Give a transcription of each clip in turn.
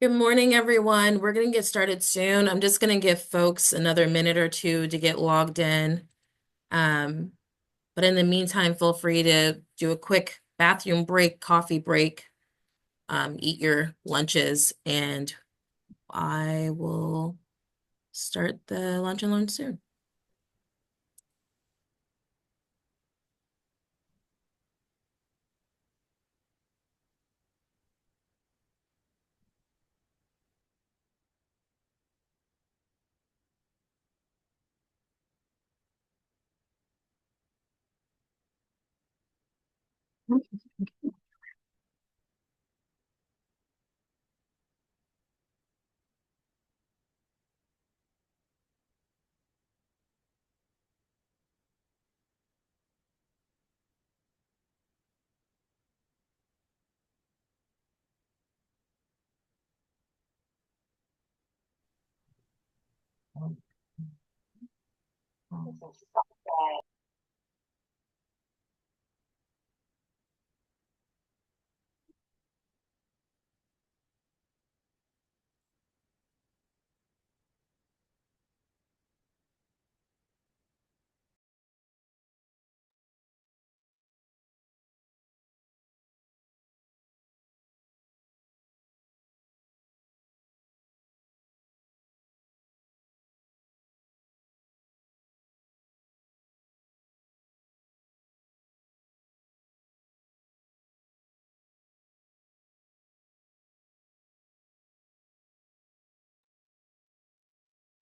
Good morning, everyone. We're going to get started soon. I'm just going to give folks another minute or two to get logged in. Um, but in the meantime, feel free to do a quick bathroom break, coffee break, eat your lunches, and I will start the lunch and learn soon.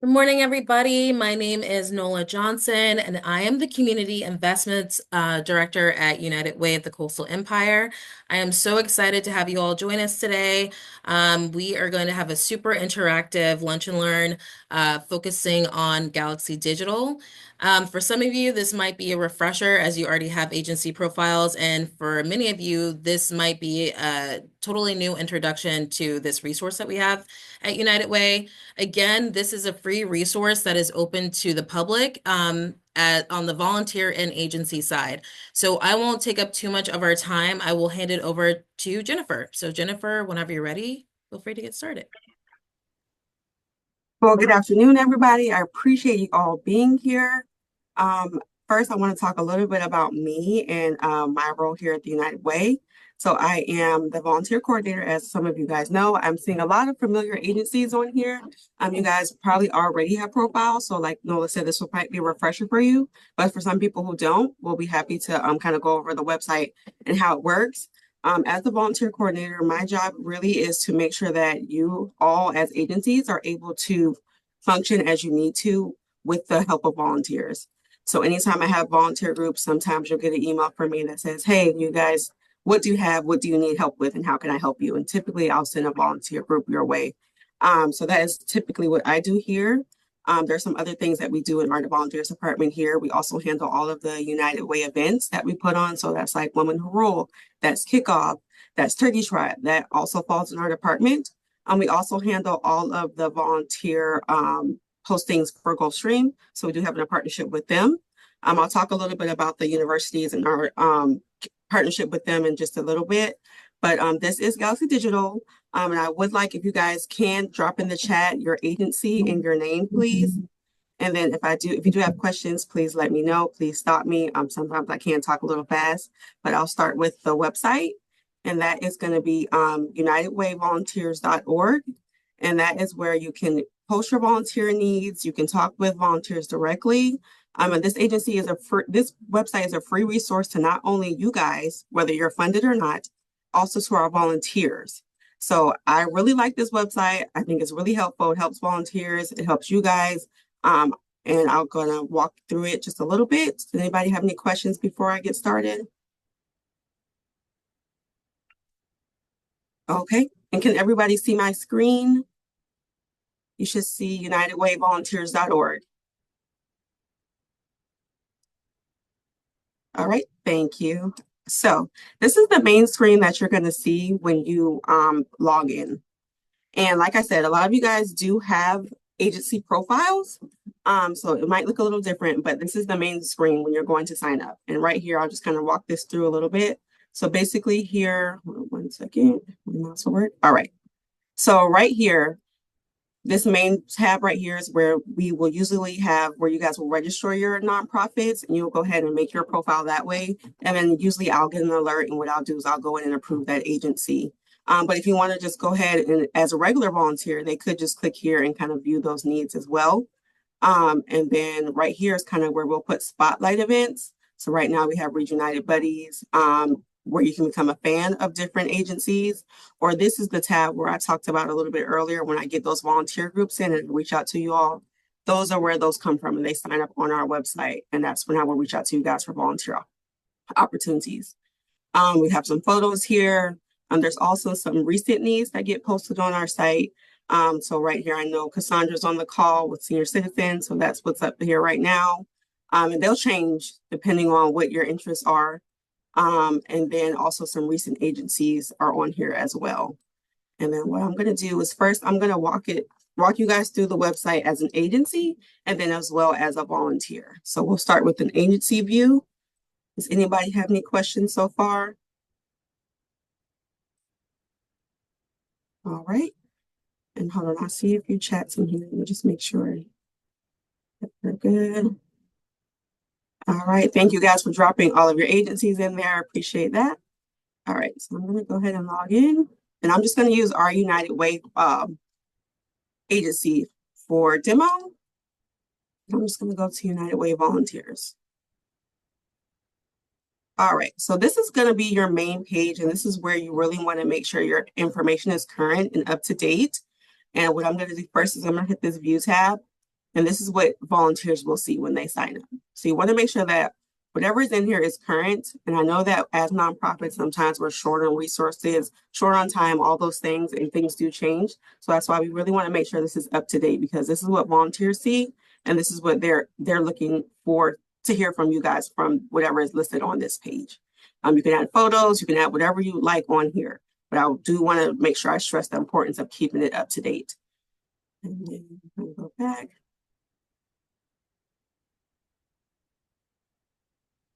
Good morning, everybody. My name is Nola Johnson, and I am the Community Investments Director at United Way of the Coastal Empire. I am so excited to have you all join us today. We are going to have a super interactive lunch and learn focusing on Galaxy Digital. For some of you, this might be a refresher as you already have agency profiles, and for many of you, this might be a totally new introduction to this resource that we have at United Way. Again, this is a free resource that is open to the public on the volunteer and agency side. So I won't take up too much of our time. I will hand it over to Jennifer. So Jennifer, whenever you're ready, feel free to get started. Well, good afternoon, everybody. I appreciate you all being here. Um, First, I want to talk a little bit about me and my role here at the United Way. So I am the volunteer coordinator, as some of you guys know. I'm seeing a lot of familiar agencies on here. You guys probably already have profiles. So like Nola said, this will probably be a refresher for you. But for some people who don't, we'll be happy to kind of go over the website and how it works. As the volunteer coordinator, my job really is to make sure that you all as agencies are able to function as you need to with the help of volunteers. So anytime I have volunteer groups, sometimes you'll get an email from me that says, hey, you guys, what do you have? What do you need help with? And how can I help you? And typically I'll send a volunteer group your way. So that is typically what I do here. There's some other things that we do in our volunteers department here. We also handle all of the United Way events that we put on. So that's like Women Who Rule, that's Kickoff, that's Turkey Trot. That also falls in our department. We also handle all of the volunteer postings for Gulfstream. So we do have a partnership with them. I'll talk a little bit about the universities and our partnership with them in just a little bit. But this is Galaxy Digital. And I would like if you guys can drop in the chat your agency and your name, please. And then if you do have questions, please let me know. Please stop me. Sometimes I can talk a little fast, but I'll start with the website. And that is going to be unitedwayvolunteers.org. And that is where you can post your volunteer needs. You can talk with volunteers directly. And this website is a free resource to not only you guys, whether you're funded or not, also to our volunteers. So I really like this website. I think it's really helpful. It helps volunteers. It helps you guys. And I'm gonna walk through it just a little bit. Does anybody have any questions before I get started? Okay. And can everybody see my screen? You should see unitedwayvolunteers.org. All right, thank you. So this is the main screen that you're gonna see when you log in. And like I said, a lot of you guys do have agency profiles. So it might look a little different, but this is the main screen when you're going to sign up. And right here, I'll just kind of walk this through a little bit. So basically here, one second, my mouse will work. All right. So right here, this main tab right here is where we will usually have where you guys will register your nonprofits and you'll go ahead and make your profile that way. And then usually I'll get an alert and what I'll do is I'll go in and approve that agency. But if you want to just go ahead and as a regular volunteer, they could just click here and kind of view those needs as well. And then right here is kind of where we'll put spotlight events. So right now we have Read United Buddies, where you can become a fan of different agencies. Or this is the tab where I talked about a little bit earlier when I get those volunteer groups in and reach out to you all. Those are where those come from and they sign up on our website. And that's when I will reach out to you guys for volunteer opportunities. We have some photos here. There's also some recent needs that get posted on our site. So right here, I know Cassandra's on the call with senior citizens. So that's what's up here right now. And they'll change depending on what your interests are. And then also some recent agencies are on here as well. And then what I'm going to do is first, I'm going to walk you guys through the website as an agency and then as well as a volunteer. So we'll start with an agency view. Does anybody have any questions so far? All right. And hold on, I'll see a few chats in here. Let me just make sure that we're good. All right. Thank you guys for dropping all of your agencies in there. I appreciate that. All right. So I'm going to go ahead and log in. And I'm just going to use our United Way agency for demo. I'm just going to go to United Way volunteers. All right, so this is going to be your main page, and this is where you really want to make sure your information is current and up to date. And what I'm going to do first is I'm going to hit this view tab, and this is what volunteers will see when they sign up. So you want to make sure that whatever is in here is current. And I know that as nonprofits, sometimes we're short on resources, short on time, all those things, and things do change. So that's why we really want to make sure this is up to date because this is what volunteers see, and this is what they're looking for to hear from you guys from whatever is listed on this page. You can add photos, you can add whatever you like on here, but I do want to make sure I stress the importance of keeping it up to date. And then I'm going to go back.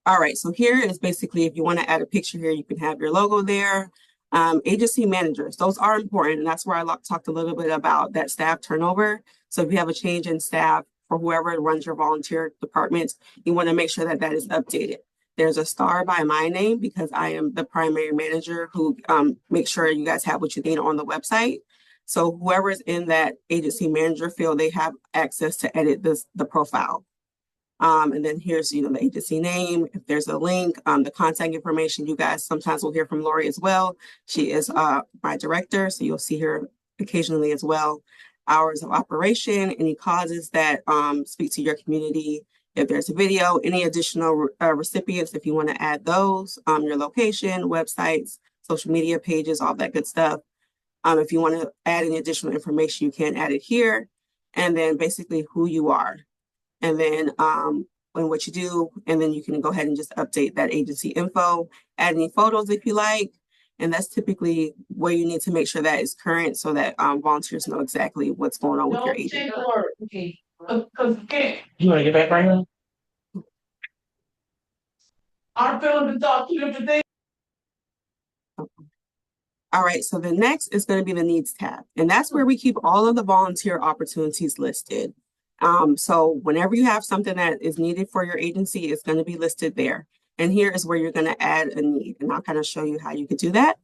All right, so here is basically if you want to add a picture here, you can have your logo there. Agency managers, those are important, and that's where I talked a little bit about that staff turnover. So if you have a change in staff for whoever runs your volunteer department, you want to make sure that that is updated. There's a star by my name because I am the primary manager who makes sure you guys have what you need on the website. So whoever is in that agency manager field, they have access to edit the profile. And then here's, the agency name. If there's a link, the contact information, you guys sometimes will hear from Lori as well. She is my director, so you'll see her occasionally as well. Hours of operation, any causes that speak to your community. If there's a video, any additional recipients, if you want to add those, your location, websites, social media pages, all that good stuff. If you want to add any additional information, you can add it here. And then basically who you are. And then and what you do, and then you can go ahead and just update that agency info, add any photos if you like. And that's typically where you need to make sure that is current so that volunteers know exactly what's going on with your agency. Okay. You want to get back right now? I'm feeling the talk to you today. All right, so the next is going to be the needs tab. And that's where we keep all of the volunteer opportunities listed. So whenever you have something that is needed for your agency, it's going to be listed there. And here is where you're going to add a need. And I'll kind of show you how you could do that.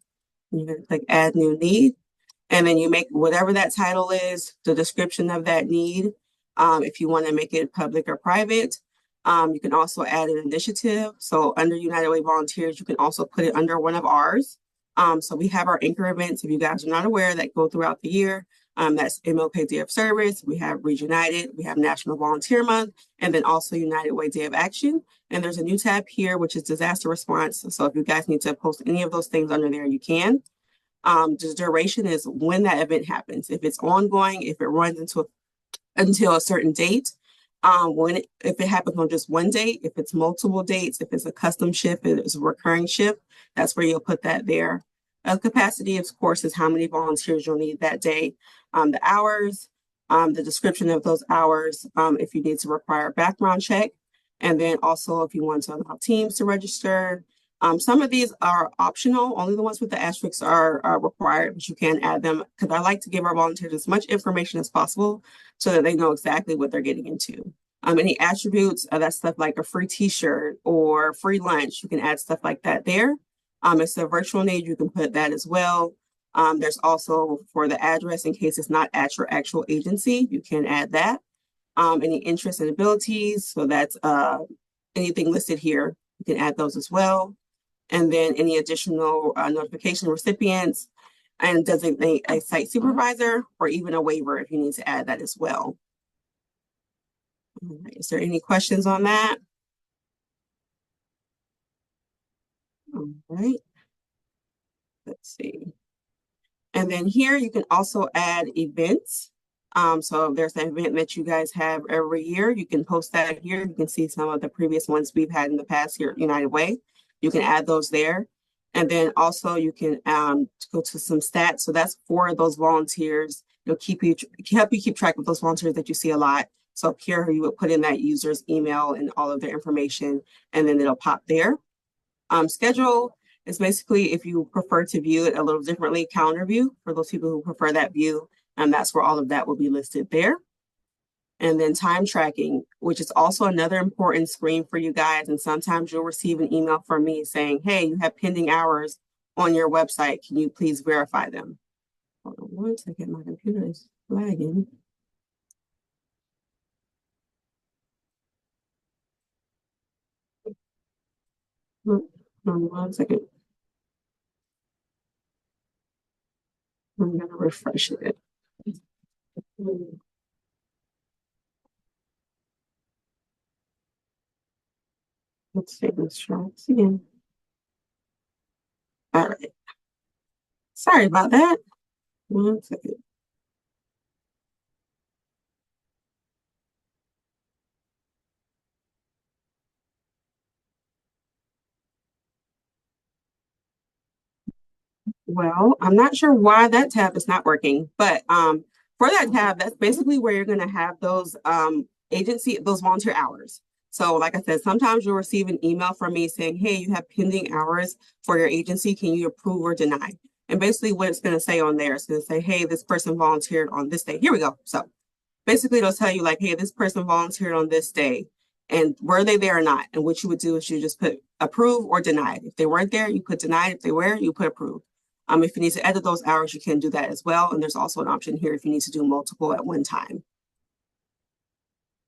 You're going to click add new need. And then you make whatever that title is, the description of that need. If you want to make it public or private, you can also add an initiative. So under United Way Volunteers, you can also put it under one of ours. So we have our anchor events, if you guys are not aware, that go throughout the year. That's MLK Day of Service. We have Read United. We have National Volunteer Month, and then also United Way Day of Action. And there's a new tab here, which is disaster response. So if you guys need to post any of those things under there, you can. The duration is when that event happens. If it's ongoing, if it runs until a certain date, if it happens on just one date, if it's multiple dates, if it's a custom shift, if it's a recurring shift, that's where you'll put that there. Capacity, of course, is how many volunteers you'll need that day. The hours, the description of those hours, if you need to require a background check, and then also if you want to allow teams to register, Some of these are optional. Only the ones with the asterisks are required, but you can add them because I like to give our volunteers as much information as possible so that they know exactly what they're getting into. Any attributes, that's stuff like a free t-shirt or free lunch. You can add stuff like that there. It's a virtual need, you can put that as well. There's also for the address, in case it's not at your actual agency, you can add that. Any interests and abilities, so that's anything listed here, you can add those as well. And then any additional notification recipients, and designate a site supervisor or even a waiver if you need to add that as well. All right, is there any questions on that? All right, let's see. And then here you can also add events. So if there's an event that you guys have every year, you can post that here. You can see some of the previous ones we've had in the past here at United Way. You can add those there. And then also you can go to some stats. So that's for those volunteers. It'll help you keep track of those volunteers that you see a lot. So up here, you would put in that user's email and all of their information, and then it'll pop there. Schedule is basically, if you prefer to view it a little differently, calendar view for those people who prefer that view. And that's where all of that will be listed there. And then time tracking, which is also another important screen for you guys. And sometimes you'll receive an email from me saying, hey, you have pending hours on your website. Can you please verify them? Hold on one second, my computer is lagging. Hold on one second. I'm gonna refresh it. Let's see, let's try this again. All right. Sorry about that. One second. Well, I'm not sure why that tab is not working, but for that tab, that's basically where you're going to have those those volunteer hours. So like I said, sometimes you'll receive an email from me saying, hey, you have pending hours for your agency. Can you approve or deny? And basically what it's going to say on there, it's going to say, hey, this person volunteered on this day. Here we go. So basically it'll tell you like, hey, this person volunteered on this day, and were they there or not? And what you would do is you just put approve or denied. If they weren't there, you put denied. If they were, you put approve. If you need to edit those hours, you can do that as well. And there's also an option here if you need to do multiple at one time.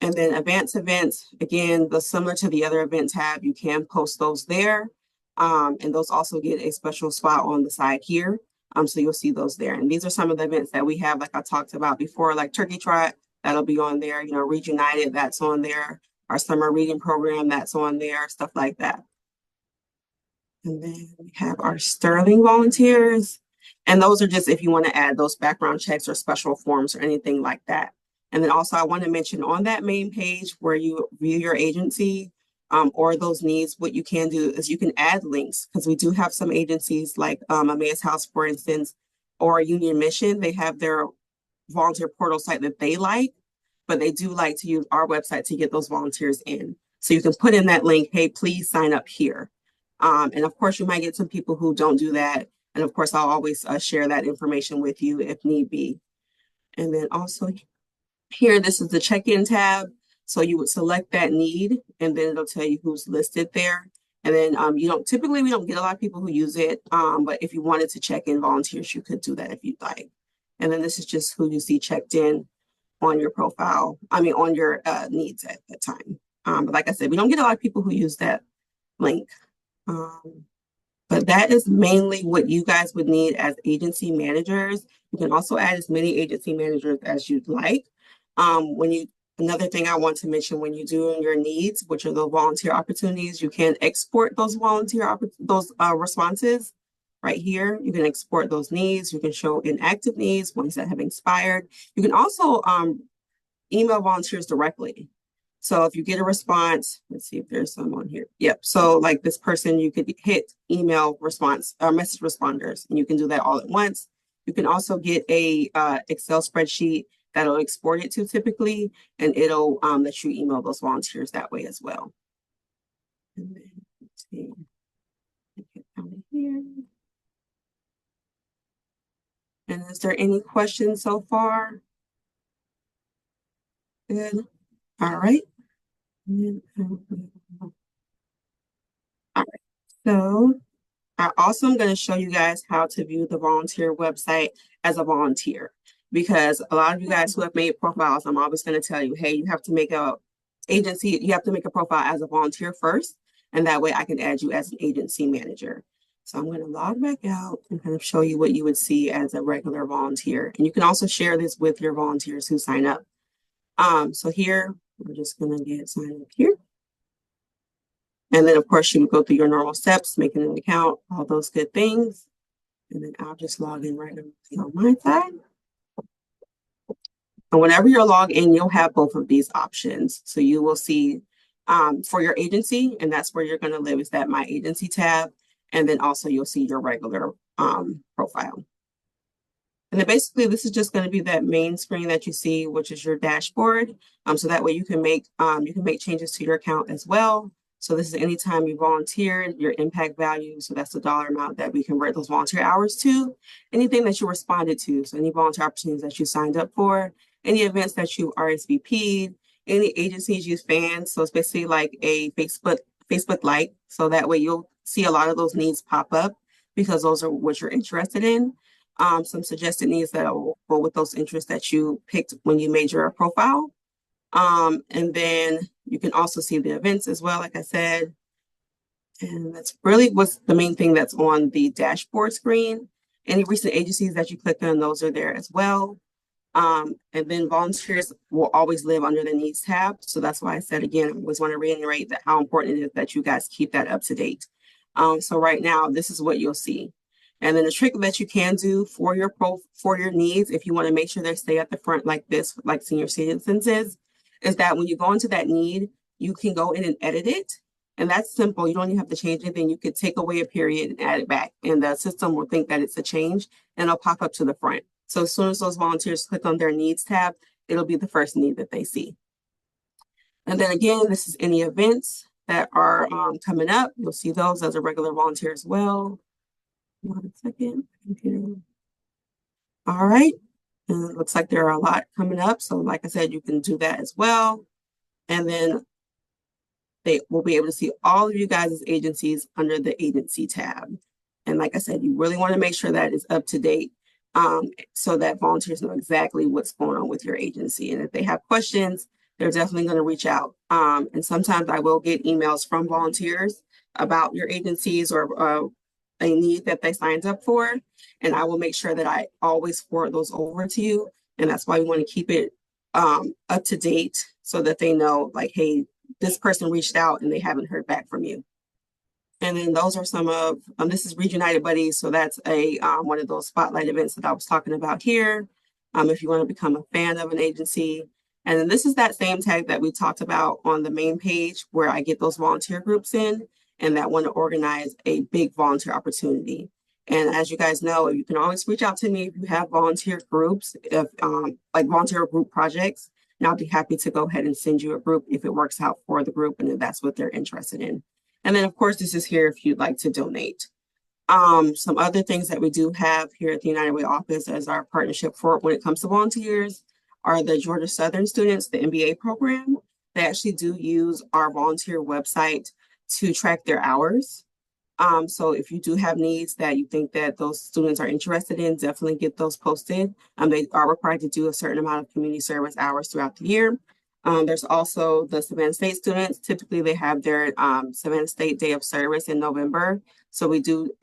And then advanced events, again, similar to the other event tab, you can post those there. And those also get a special spot on the side here. So you'll see those there. And these are some of the events that we have, like I talked about before, like Turkey Trot, that'll be on there. You know, Read United, that's on there. Our summer reading program, that's on there, stuff like that. And then we have our Sterling volunteers. And those are just if you want to add those background checks or special forms or anything like that. And then also I want to mention on that main page where you view your agency or those needs, what you can do is you can add links, because we do have some agencies like Emmaus House, for instance, or Union Mission. They have their volunteer portal site that they like, but they do like to use our website to get those volunteers in. So you can put in that link, hey, please sign up here. And of course, you might get some people who don't do that. And of course, I'll always share that information with you if need be. And then also here, this is the check-in tab. So you would select that need, and then it'll tell you who's listed there. And then typically we don't get a lot of people who use it. But if you wanted to check in volunteers, you could do that if you'd like. And then this is just who you see checked in on your profile. On your needs at that time. But like I said, we don't get a lot of people who use that link. But that is mainly what you guys would need as agency managers. You can also add as many agency managers as you'd like. Another thing I want to mention, when you do your needs, which are the volunteer opportunities, you can export those responses right here. You can export those needs. You can show inactive needs, ones that have expired. You can also email volunteers directly. So if you get a response, let's see if there's some on here. Yep. So like this person, you could hit email response or message responders, and you can do that all at once. You can also get a Excel spreadsheet that'll export it to typically, and it'll let you email those volunteers that way as well. And then, let's see. here. And is there any questions so far? Good. All right. All right. So I also am going to show you guys how to view the volunteer website as a volunteer, because a lot of you guys who have made profiles, I'm always going to tell you, hey, you have to make you have to make a profile as a volunteer first, and that way I can add you as an agency manager. So I'm going to log back out and kind of show you what you would see as a regular volunteer. And you can also share this with your volunteers who sign up. So here, we're just going to get signed up here. And then, of course, you would go through your normal steps, making an account, all those good things. And then I'll just log in right on my side. And whenever you're logged in, you'll have both of these options. So you will see for your agency, and that's where you're going to live, is that My Agency tab. And then also you'll see your regular profile. And then basically, this is just going to be that main screen that you see, which is your dashboard. So that way you can make changes to your account as well. So this is anytime you volunteered, your impact value. So that's the dollar amount that we convert those volunteer hours to. Anything that you responded to. So any volunteer opportunities that you signed up for, any events that you RSVP'd, any agencies use fans. So it's basically like a Facebook like. So that way you'll see a lot of those needs pop up because those are what you're interested in. Some suggested needs that will go with those interests that you picked when you made your profile. And then you can also see the events as well, like I said. And that's really what's the main thing that's on the dashboard screen. Any recent agencies that you click on, those are there as well. And then volunteers will always live under the needs tab. So that's why I said, again, I always want to reiterate that how important it is that you guys keep that up to date. So right now, this is what you'll see. And then the trick that you can do for your needs, if you want to make sure they stay at the front like this, like senior citizens is that when you go into that need, you can go in and edit it. And that's simple. You don't even have to change anything. You could take away a period and add it back. And the system will think that it's a change and it'll pop up to the front. So as soon as those volunteers click on their needs tab, it'll be the first need that they see. And then again, this is any events that are coming up. You'll see those as a regular volunteer as well. 1 second, computer. All right. And it looks like there are a lot coming up. So like I said, you can do that as well. And then they will be able to see all of you guys' agencies under the agency tab. And like I said, you really want to make sure that it's up to date so that volunteers know exactly what's going on with your agency. And if they have questions, they're definitely going to reach out. And sometimes I will get emails from volunteers about your agencies or a need that they signed up for. And I will make sure that I always forward those over to you. And that's why we want to keep it up to date so that they know, like, hey, this person reached out and they haven't heard back from you. And then those are some of, this is Read United Buddies. So that's one of those spotlight events that I was talking about here. If you want to become a fan of an agency. And then this is that same tag that we talked about on the main page where I get those volunteer groups in and that want to organize a big volunteer opportunity. And as you guys know, you can always reach out to me if you have volunteer groups, like volunteer group projects, and I'll be happy to go ahead and send you a group if it works out for the group and if that's what they're interested in. And then, of course, this is here if you'd like to donate. Some other things that we do have here at the United Way office as our partnership for when it comes to volunteers are the Georgia Southern students, the MBA program. They actually do use our volunteer website to track their hours. So if you do have needs that you think that those students are interested in, definitely get those posted. They are required to do a certain amount of community service hours throughout the year. There's also the Savannah State students. Typically, they have their Savannah State Day of Service in November. So I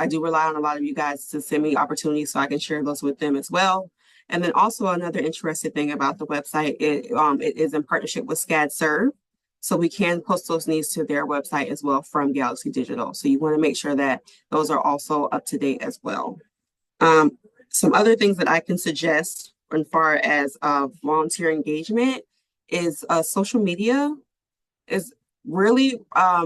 do rely on a lot of you guys to send me opportunities so I can share those with them as well. And then also another interesting thing about the website, it is in partnership with SCAD Serve. So we can post those needs to their website as well from Galaxy Digital. So you want to make sure that those are also up to date as well. Some other things that I can suggest as far as volunteer engagement is social media is really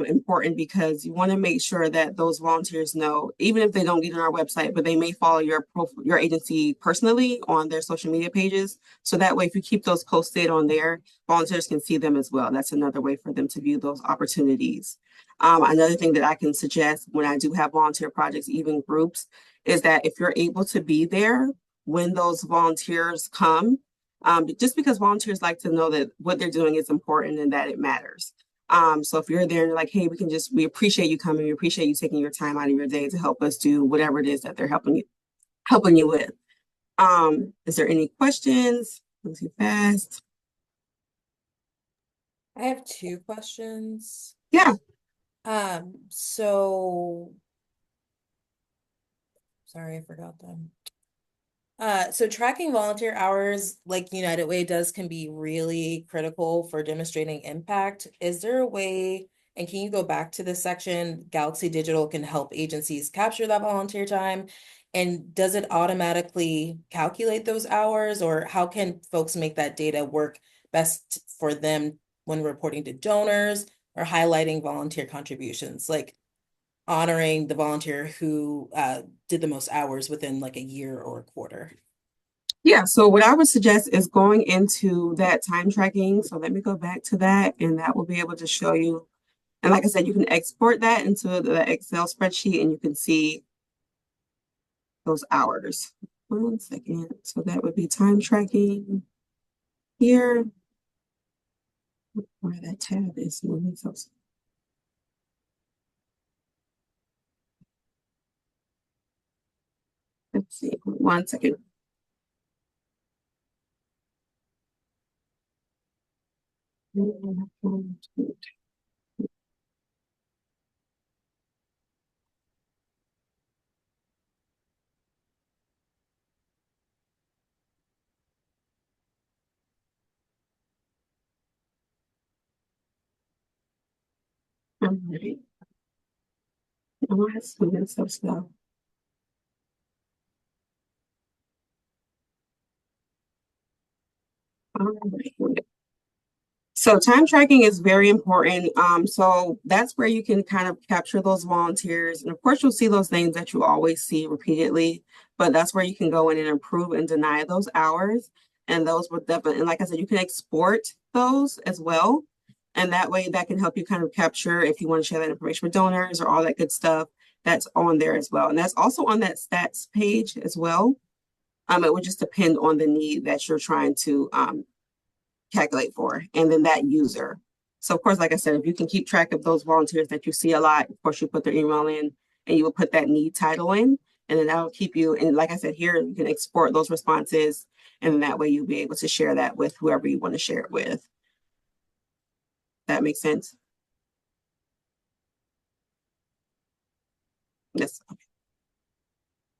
important because you want to make sure that those volunteers know, even if they don't get on our website, but they may follow your agency personally on their social media pages. So that way, if you keep those posted on there, volunteers can see them as well. That's another way for them to view those opportunities. Another thing that I can suggest when I do have volunteer projects, even groups, is that if you're able to be there when those volunteers come, just because volunteers like to know that what they're doing is important and that it matters. So if you're there and you're like, hey, we appreciate you coming, we appreciate you taking your time out of your day to help us do whatever it is that they're helping you with. Is there any questions? Let's see fast. I have two questions. Yeah. So sorry, I forgot them. So tracking volunteer hours like United Way does can be really critical for demonstrating impact. Is there a way, and can you go back to this section? Galaxy Digital can help agencies capture that volunteer time. And does it automatically calculate those hours, or how can folks make that data work best for them when reporting to donors or highlighting volunteer contributions? Like honoring the volunteer who did the most hours within like a year or a quarter. Yeah, so what I would suggest is going into that time tracking. So let me go back to that, and that will be able to show you. And like I said, you can export that into the Excel spreadsheet and you can see those hours. 1 second. So that would be time tracking here. Where that tab is moving. So let's see. 1 second. I'm ready. Oh, it's moving so slow. All right. So time tracking is very important. So that's where you can kind of capture those volunteers. And of course, you'll see those names that you always see repeatedly, but that's where you can go in and approve and deny those hours. And those will definitely, and like I said, you can export those as well. And that way that can help you kind of capture if you want to share that information with donors or all that good stuff that's on there as well. And that's also on that stats page as well. It would just depend on the need that you're trying to calculate for, and then that user. So of course, like I said, if you can keep track of those volunteers that you see a lot, of course you put their email in and you will put that need title in, and then that'll keep you, and like I said, here you can export those responses, and then that way you'll be able to share that with whoever you want to share it with. That makes sense? Yes.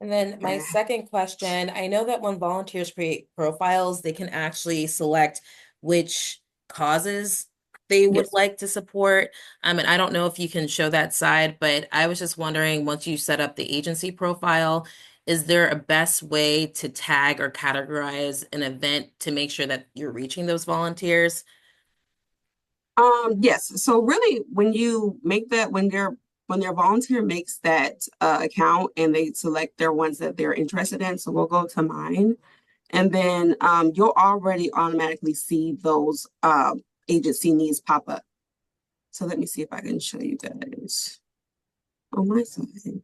And then my second question, I know that when volunteers create profiles, they can actually select which causes they would Yes. like to support. And I don't know if you can show that side, but I was just wondering, once you set up the agency profile, is there a best way to tag or categorize an event to make sure that you're reaching those volunteers? Yes. So really, when you make that, when their volunteer makes that account and they select their ones that they're interested in, so we'll go to mine, and then you'll already automatically see those agency needs pop up. So let me see if I can show you guys on my side.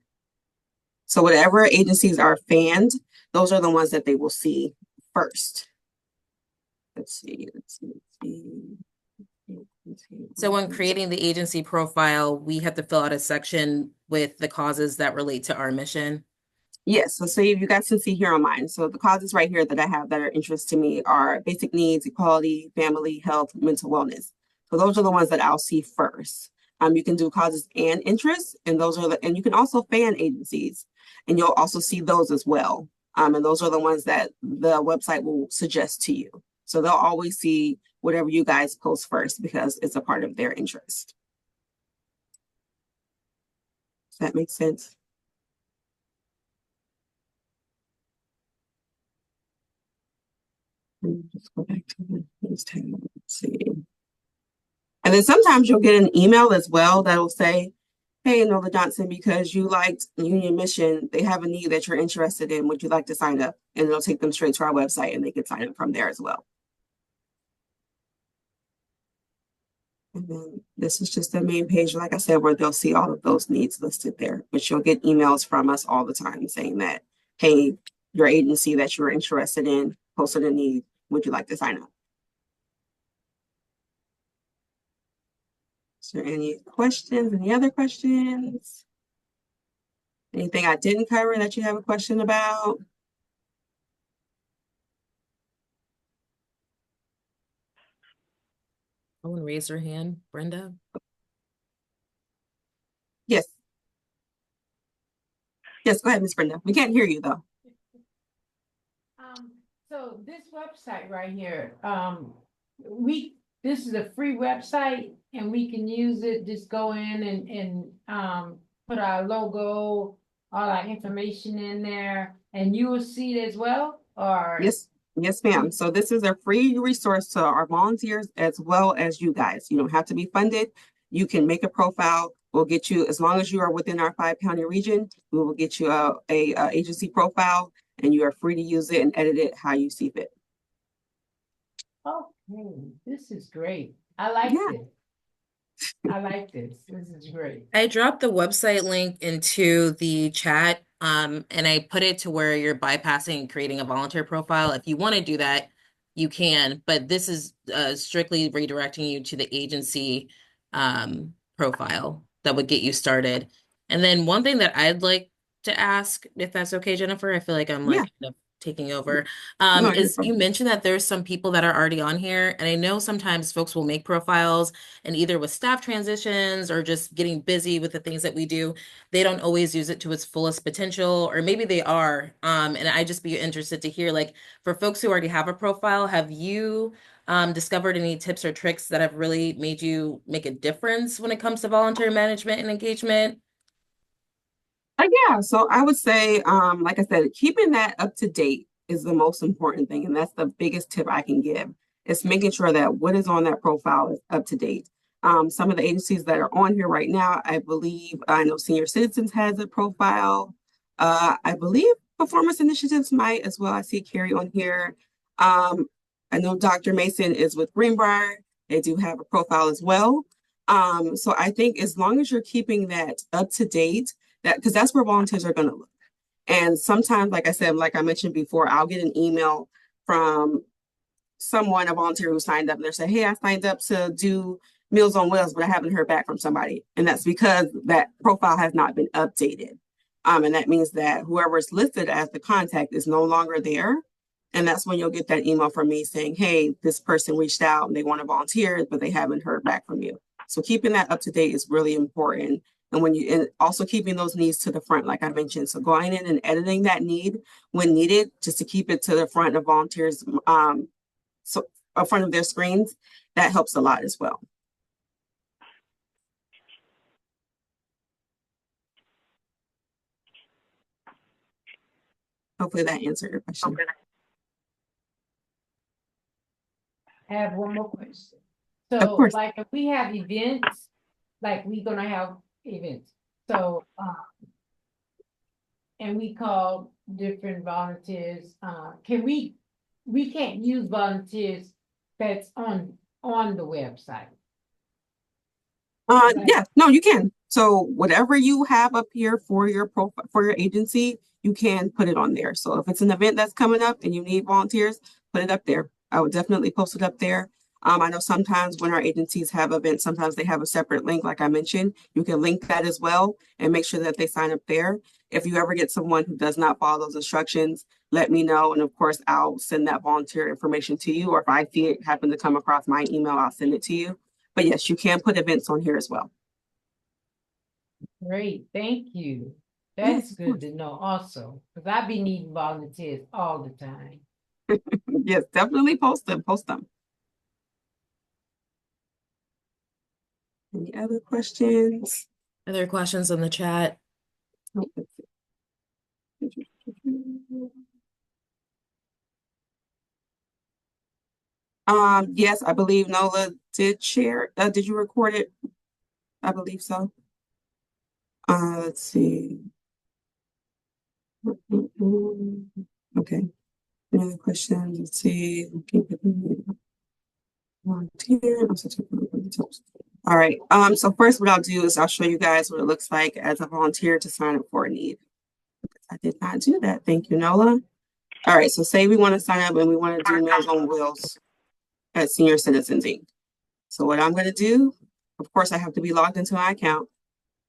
So whatever agencies are fanned, those are the ones that they will see first. Let's see. So when creating the agency profile, we have to fill out a section with the causes that relate to our mission. Yes, so say you guys can see here on mine. So the causes right here that I have that are interest to me are basic needs, equality, family, health, mental wellness. So those are the ones that I'll see first. You can do causes and interests, and and you can also fan agencies, and you'll also see those as well. And those are the ones that the website will suggest to you. So they'll always see whatever you guys post first because it's a part of their interest. Does that make sense? Let me just go back to this tab. Let's see. And then sometimes you'll get an email as well that'll say, hey, Nola Johnson, because you liked Union Mission, they have a need that you're interested in. Would you like to sign up? And it'll take them straight to our website and they can sign up from there as well. And then this is just the main page, like I said, where they'll see all of those needs listed there. But you'll get emails from us all the time saying that, hey, your agency that you're interested in posted a need. Would you like to sign up? Is there any questions? Any other questions? Anything I didn't cover that you have a question about? Someone raise their hand. Brenda? Yes. Yes, go ahead, Miss Brenda. We can't hear you though. Um, so this website right here, this is a free website and we can use it, just go in and put our logo, all our information in there, and you will see it as well, or? Yes, yes, ma'am. So this is a free resource to our volunteers as well as you guys. You don't have to be funded. You can make a profile. We'll get you, as long as you are within our 5-county region, we will get you a agency profile, and you are free to use it and edit it how you see fit. Okay, this is great. I like Yeah, this. I like this. This is great. I dropped the website link into the chat, and I put it to where you're bypassing and creating a volunteer profile. If you want to do that, you can, but this is strictly redirecting you to the agency profile that would get you started. And then one thing that I'd like to ask, if that's okay, Jennifer, I feel like I'm yeah. like kind of taking over, No, you're is you fine. mentioned that there's some people that are already on here, and I know sometimes folks will make profiles and either with staff transitions or just getting busy with the things that we do, they don't always use it to its fullest potential, or maybe they are. And I'd just be interested to hear, like, for folks who already have a profile, have you discovered any tips or tricks that have really made you make a difference when it comes to volunteer management and engagement? Yeah, so I would say, like I said, keeping that up to date is the most important thing, and that's the biggest tip I can give. Is making sure that what is on that profile is up to date. Some of the agencies that are on here right now, I believe, I know Senior Citizens has a profile. I believe Performance Initiatives might as well. I see Carrie on here. Um, I know Dr. Mason is with Greenbrier. They do have a profile as well. So I think as long as you're keeping that up to date, that because that's where volunteers are going to look. And sometimes, like I said, like I mentioned before, I'll get an email from someone, a volunteer who signed up, and they're saying, "Hey, I signed up to do Meals on Wheels, but I haven't heard back from somebody," and that's because that profile has not been updated. And that means that whoever is listed as the contact is no longer there. And that's when you'll get that email from me saying, "Hey, this person reached out and they want to volunteer, but they haven't heard back from you." So keeping that up to date is really important. And also keeping those needs to the front, like I mentioned. So going in and editing that need when needed, just to keep it to the front of volunteers, so in front of their screens, that helps a lot as well. Hopefully that answered your question. I have one more question. Of So, course. like, if we have events, like we're gonna have events, so, and we call different volunteers, we can't use volunteers that's on the website. Like, Yeah, no, you can. So whatever you have up here for your profile for your agency, you can put it on there. So if it's an event that's coming up and you need volunteers, put it up there. I would definitely post it up there. I know sometimes when our agencies have events, sometimes they have a separate link, like I mentioned. You can link that as well and make sure that they sign up there. If you ever get someone who does not follow those instructions, let me know. And of course, I'll send that volunteer information to you. Or if I see it happen to come across my email, I'll send it to you. But yes, you can put events on here as well. great, thank you. Yes, That's of good course. to know also, because I be needing volunteers all the time. Yes, definitely post them. Post them. Any other questions? Other questions in the chat? Oh, let's see. Yes, I believe Nola did share. Did you record it? I believe so. Let's see. Okay. Any other questions? Let's see. volunteer. All right. So first what I'll do is I'll show you guys what it looks like as a volunteer to sign up for a need. I did not do that. Thank you, Nola. All right. So say we want to sign up and we want to do Meals on Wheels at Senior Citizens Inc. So what I'm going to do, of course, I have to be logged into my account.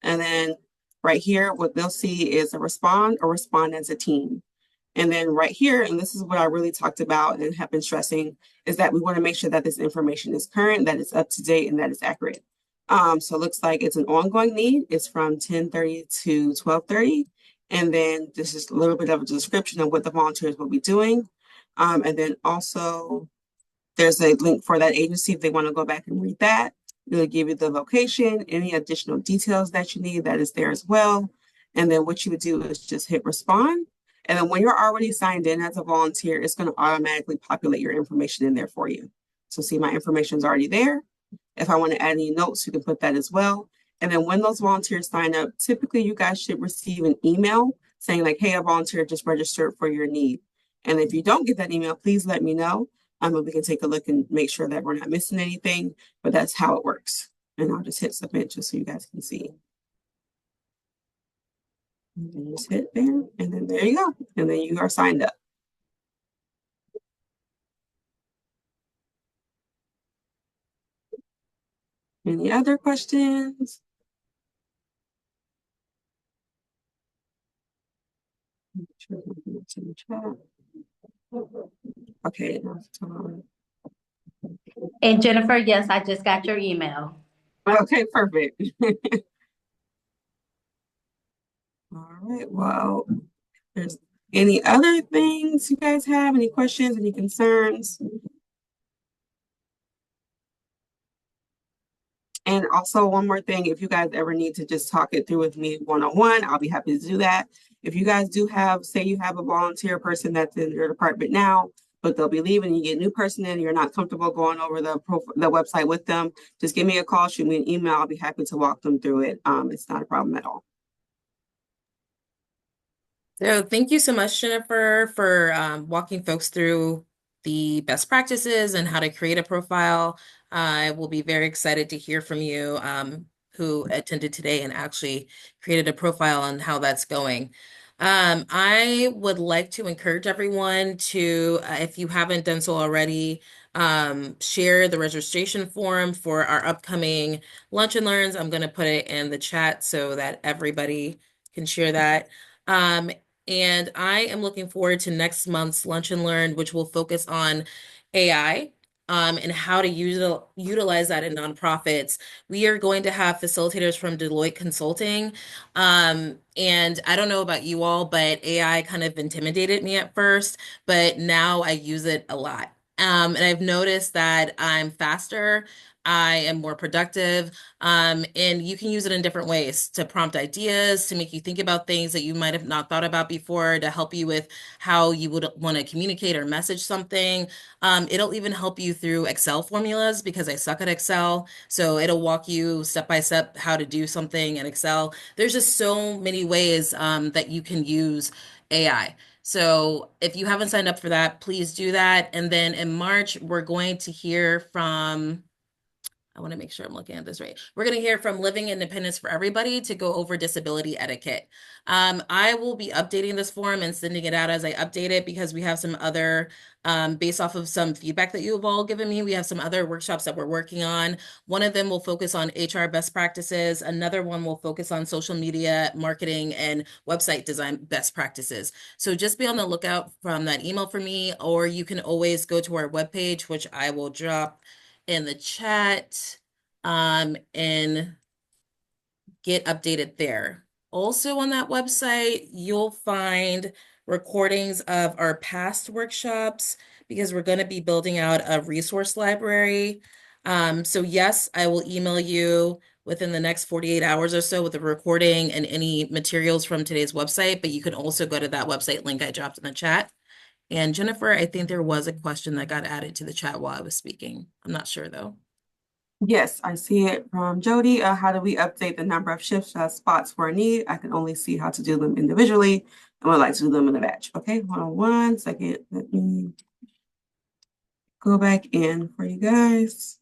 And then right here, what they'll see is a respond or respond as a team. And then right here, and this is what I really talked about and have been stressing, is that we want to make sure that this information is current, that it's up to date, and that it's accurate. So it looks like it's an ongoing need. It's from 10:30 to 12:30. And then this is a little bit of a description of what the volunteers will be doing. And then also there's a link for that agency if they want to go back and read that. It'll give you the location, any additional details that you need, that is there as well. And then what you would do is just hit respond. And then when you're already signed in as a volunteer, it's going to automatically populate your information in there for you. So see, my information is already there. If I want to add any notes, you can put that as well. And then when those volunteers sign up, typically you guys should receive an email saying like, hey, a volunteer just registered for your need. And if you don't get that email, please let me know. We can take a look and make sure that we're not missing anything, but that's how it works. And I'll just hit submit just so you guys can see. And then just hit there, and then there you go. And then you are signed up. Any other questions? Okay. And Jennifer, yes, I just got your email. Okay, perfect. All right, well, if there's any other things you guys have, any questions, any concerns? And also one more thing, if you guys ever need to just talk it through with me one-on-one, I'll be happy to do that. If you guys do have, say you have a volunteer person that's in your department now, but they'll be leaving, you get a new person in, you're not comfortable going over the website with them, just give me a call, shoot me an email. I'll be happy to walk them through it. It's not a problem at all. So thank you so much, Jennifer, for walking folks through the best practices and how to create a profile. I will be very excited to hear from you who attended today and actually created a profile and how that's going. I would like to encourage everyone to, if you haven't done so already, share the registration form for our upcoming Lunch and Learns. I'm going to put it in the chat so that everybody can share that. And I am looking forward to next month's Lunch and Learn, which will focus on AI and how to utilize that in nonprofits. We are going to have facilitators from Deloitte Consulting. And I don't know about you all, but AI kind of intimidated me at first, but now I use it a lot. And I've noticed that I'm faster. I am more productive. And you can use it in different ways to prompt ideas, to make you think about things that you might have not thought about before, to help you with how you would want to communicate or message something. It'll even help you through Excel formulas because I suck at Excel. So it'll walk you step by step how to do something in Excel. There's just so many ways that you can use AI. So if you haven't signed up for that, please do that. And then in March, we're going to hear from I want to make sure I'm looking at this right. We're going to hear from Living Independence for Everybody to go over disability etiquette. I will be updating this form and sending it out as I update it because we have some other, based off of some feedback that you have all given me, we have some other workshops that we're working on. One of them will focus on HR best practices. Another one will focus on social media marketing and website design best practices. So just be on the lookout from that email for me, or you can always go to our webpage, which I will drop in the chat and get updated there. Also on that website, you'll find recordings of our past workshops because we're going to be building out a resource library. So yes, I will email you within the next 48 hours or so with a recording and any materials from today's website, but you can also go to that website link I dropped in the chat. And Jennifer, I think there was a question that got added to the chat while I was speaking. I'm not sure though. Yes, I see it from Jody. How do we update the number of shift spots for a need? I can only see how to do them individually and would like to do them in a batch. Okay, hold on one second. Let me go back in for you guys.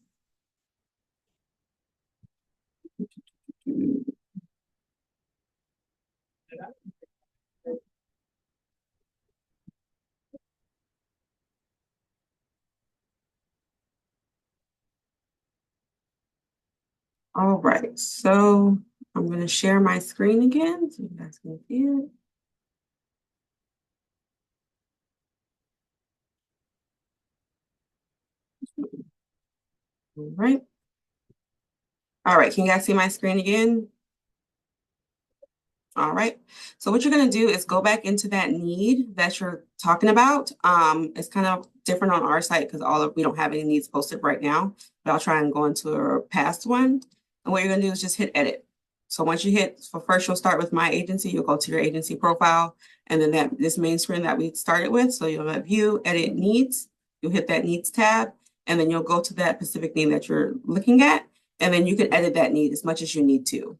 All right, so I'm going to share my screen again so you guys can see it. All right. All right, can you guys see my screen again? All right. So what you're going to do is go back into that need that you're talking about. It's kind of different on our site because we don't have any needs posted right now, but I'll try and go into a past one. And what you're going to do is just hit edit. So once you hit, first you'll start with my agency, you'll go to your agency profile, and then this main screen that we started with. So you'll have view, edit needs, you'll hit that needs tab, and then you'll go to that specific need that you're looking at, and then you can edit that need as much as you need to.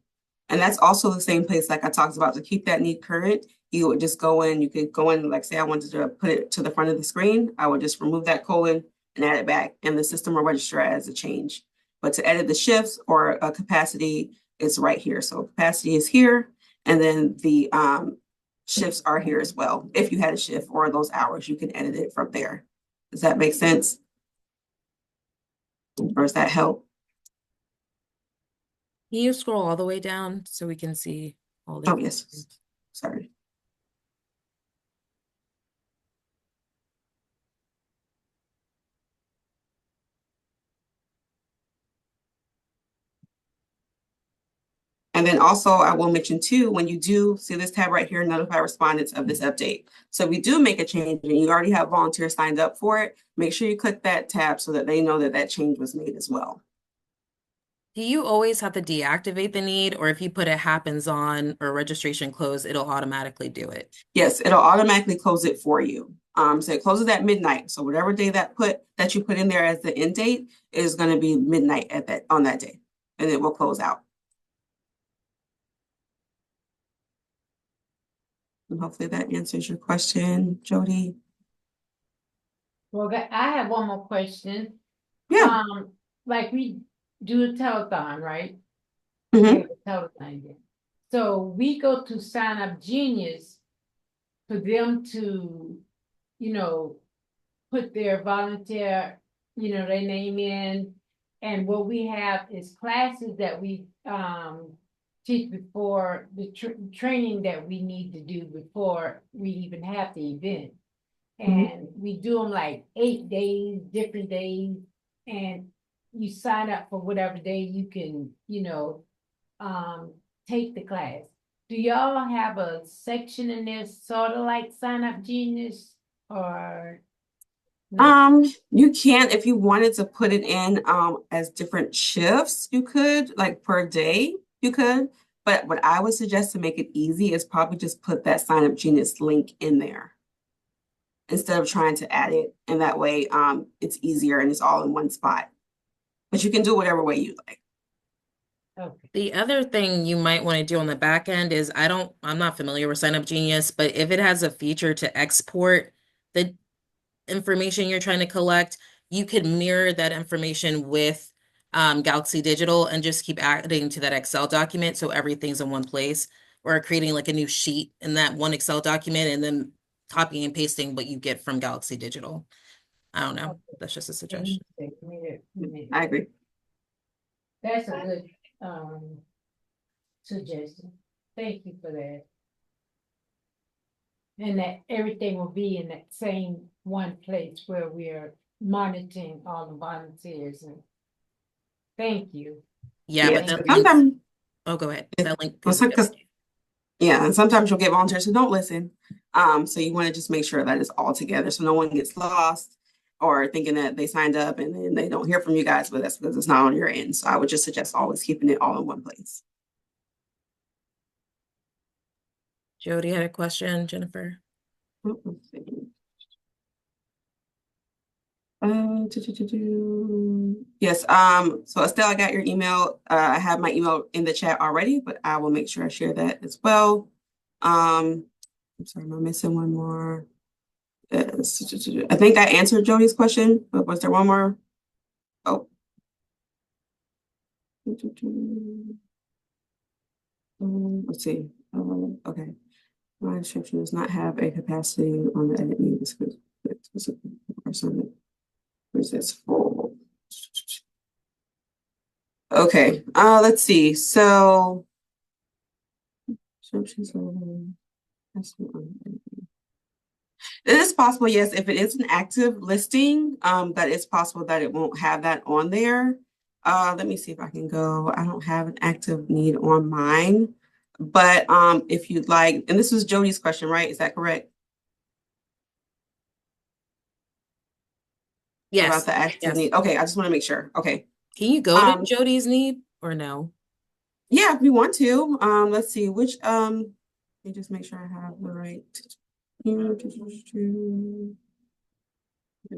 And that's also the same place like I talked about to keep that need current. You would just go in, you could go in, like say I wanted to put it to the front of the screen. I would just remove that colon and add it back, and the system will register as a change. But to edit the shifts or a capacity, it's right here. So capacity is here, and then the shifts are here as well. If you had a shift or those hours, you can edit it from there. Does that make sense? Or does that help? Can you scroll all the way down so we can see all the? Oh, yes. Sorry. And then also I will mention too, when you do see this tab right here, notify respondents of this update. So if we do make a change and you already have volunteers signed up for it, make sure you click that tab so that they know that that change was made as well. Do you always have to deactivate the need, or if you put it happens on or registration closed, it'll automatically do it? Yes, it'll automatically close it for you. So it closes at midnight. So whatever day that you put in there as the end date is going to be midnight on that day, and it will close out. And hopefully that answers your question, Jody. Well, I have one more question. Yeah. Like we do a telethon, right? Mhm. We have a telethon here. So we go to Sign Up Genius for them to, put their volunteer, their name in. And what we have is classes that we teach before the training that we need to do before we even have the event. And we do them like 8 days, different days, and you sign up for whatever day you can, take the class. Do y'all have a section in there sort of like Sign Up Genius or no? You can, if you wanted to put it in as different shifts, you could, like per day, you could. But what I would suggest to make it easy is probably just put that Sign Up Genius link in there instead of trying to add it. And that way it's easier and it's all in one spot. But you can do whatever way you like. Okay. The other thing you might want to do on the back end is I'm not familiar with Sign Up Genius, but if it has a feature to export the information you're trying to collect, you could mirror that information with Galaxy Digital and just keep adding to that Excel document so everything's in one place, or creating like a new sheet in that one Excel document and then copying and pasting what you get from Galaxy Digital. I don't know. That's just a suggestion. I agree. That's a good suggestion. Thank you for that. And that everything will be in that same one place where we're monitoring all the volunteers. And thank you. Yeah, but Yes. that link. Sometimes, Oh, go ahead. That link. yeah, and sometimes you'll get volunteers who don't listen. So you want to just make sure that it's all together so no one gets lost or thinking that they signed up and then they don't hear from you guys, but that's because it's not on your end. So I would just suggest always keeping it all in one place. Jody had a question, Jennifer. Let's see. Yes, so Estelle, I got your email. I have my email in the chat already, but I will make sure I share that as well. I'm sorry, am I missing one more? I think I answered Jody's question, but was there one more? Oh. Let's see. Okay. My description does not have a capacity on the edit media specific person. Where's this full? Okay. Let's see. So descriptions. It is possible, yes, if it is an active listing, that it's possible that it won't have that on there. Let me see if I can go. I don't have an active need on mine, but if you'd like, and this was Jody's question, right? Is that correct? About Yes. the active Yes. need. Okay, I just want to make sure. Okay. Can you go to Jody's need or no? Yeah, if we want to. Let's see which let me just make sure I have the right. Let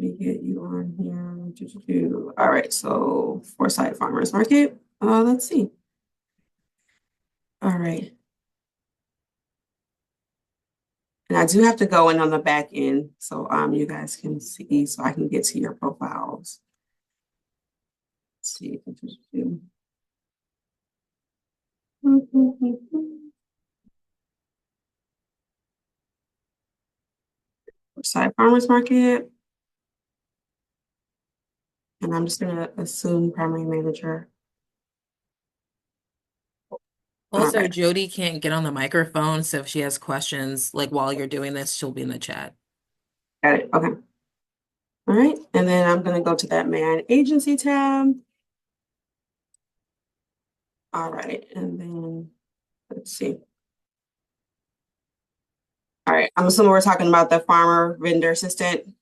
me get you on here. All right, so Foresight Farmers Market. Let's see. All right. And I do have to go in on the back end so you guys can see so I can get to your profiles. Let's see. Foresight Farmers Market. And I'm just gonna assume primary manager. All Also, right, Jody can't get on the microphone, so if she has questions, like while you're doing this, she'll be in the chat. got it. Okay. All right, and then I'm gonna go to that man agency tab. All right, and then let's see. All right, I'm assuming we're talking about the farmer vendor assistant.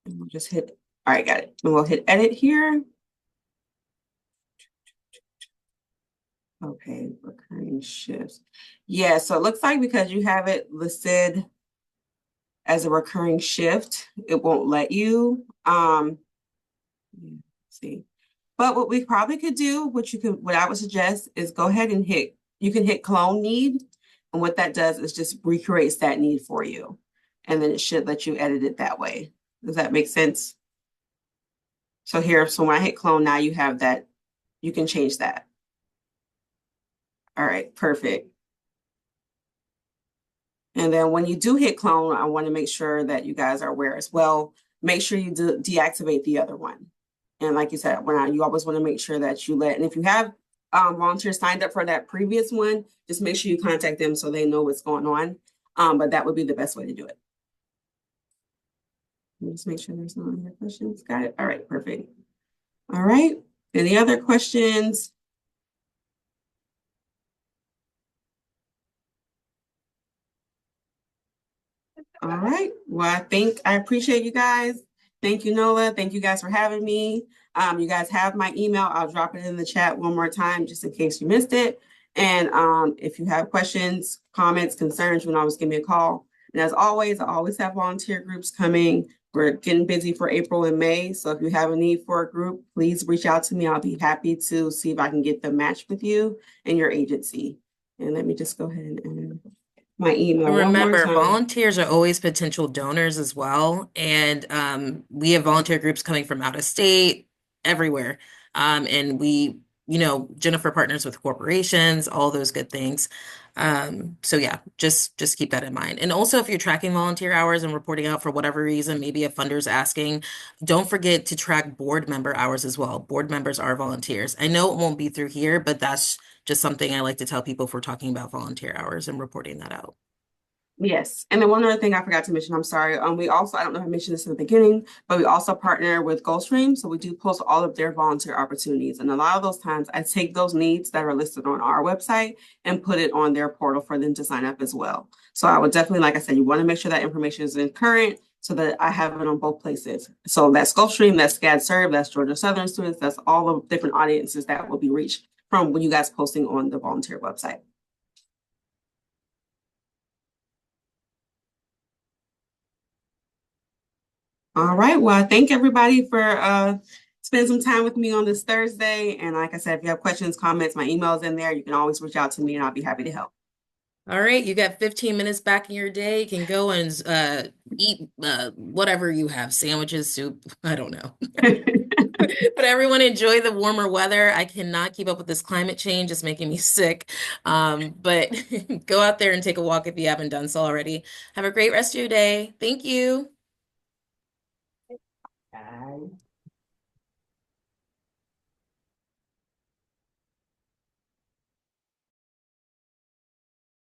And we'll just hit, all right, got it. And we'll hit edit here. Okay, recurring shifts. Yeah, so it looks like because you have it listed as a recurring shift, it won't let you. Let's see. But what we probably could do, what I would suggest is go ahead and you can hit clone need. And what that does is just recreates that need for you. And then it should let you edit it that way. Does that make sense? So here, so when I hit clone, now you have that, you can change that. All right, perfect. And then when you do hit clone, I want to make sure that you guys are aware as well. Make sure you deactivate the other one. And like you said, you always want to make sure that and if you have volunteers signed up for that previous one, just make sure you contact them so they know what's going on. But that would be the best way to do it. Just make sure there's no other questions. Got it. All right, perfect. All right. Any other questions? All right. Well, I appreciate you guys. Thank you, Nola. Thank you guys for having me. You guys have my email. I'll drop it in the chat one more time just in case you missed it. And if you have questions, comments, concerns, you can always give me a call. And as always, I always have volunteer groups coming. We're getting busy for April and May. So if you have a need for a group, please reach out to me. I'll be happy to see if I can get them matched with you and your agency. And let me just go ahead and my email And one more remember, time. volunteers are always potential donors as well. And we have volunteer groups coming from out of state, everywhere. And Jennifer partners with corporations, all those good things. So yeah, just keep that in mind. And also if you're tracking volunteer hours and reporting out for whatever reason, maybe a funder's asking, don't forget to track board member hours as well. Board members are volunteers. I know it won't be through here, but that's just something I like to tell people if we're talking about volunteer hours and reporting that out. Yes. And then one other thing I forgot to mention, I'm sorry. We also, I don't know if I mentioned this in the beginning, but we also partner with Gulfstream. So we do post all of their volunteer opportunities. And a lot of those times I take those needs that are listed on our website and put it on their portal for them to sign up as well. So I would definitely, like I said, you want to make sure that information is in current so that I have it on both places. So that's Gulfstream, that's SCAD Serve, that's Georgia Southern students, that's all the different audiences that will be reached from when you guys posting on the volunteer website. All right. Well, I thank everybody for spending some time with me on this Thursday. And like I said, if you have questions, comments, my email is in there. You can always reach out to me and I'll be happy to help. All right, you got 15 minutes back in your day. You can go and eat whatever you have, sandwiches, soup, I don't know. But everyone enjoy the warmer weather. I cannot keep up with this climate change. It's making me sick. But go out there and take a walk if you haven't done so already. Have a great rest of your day. Thank you. Bye.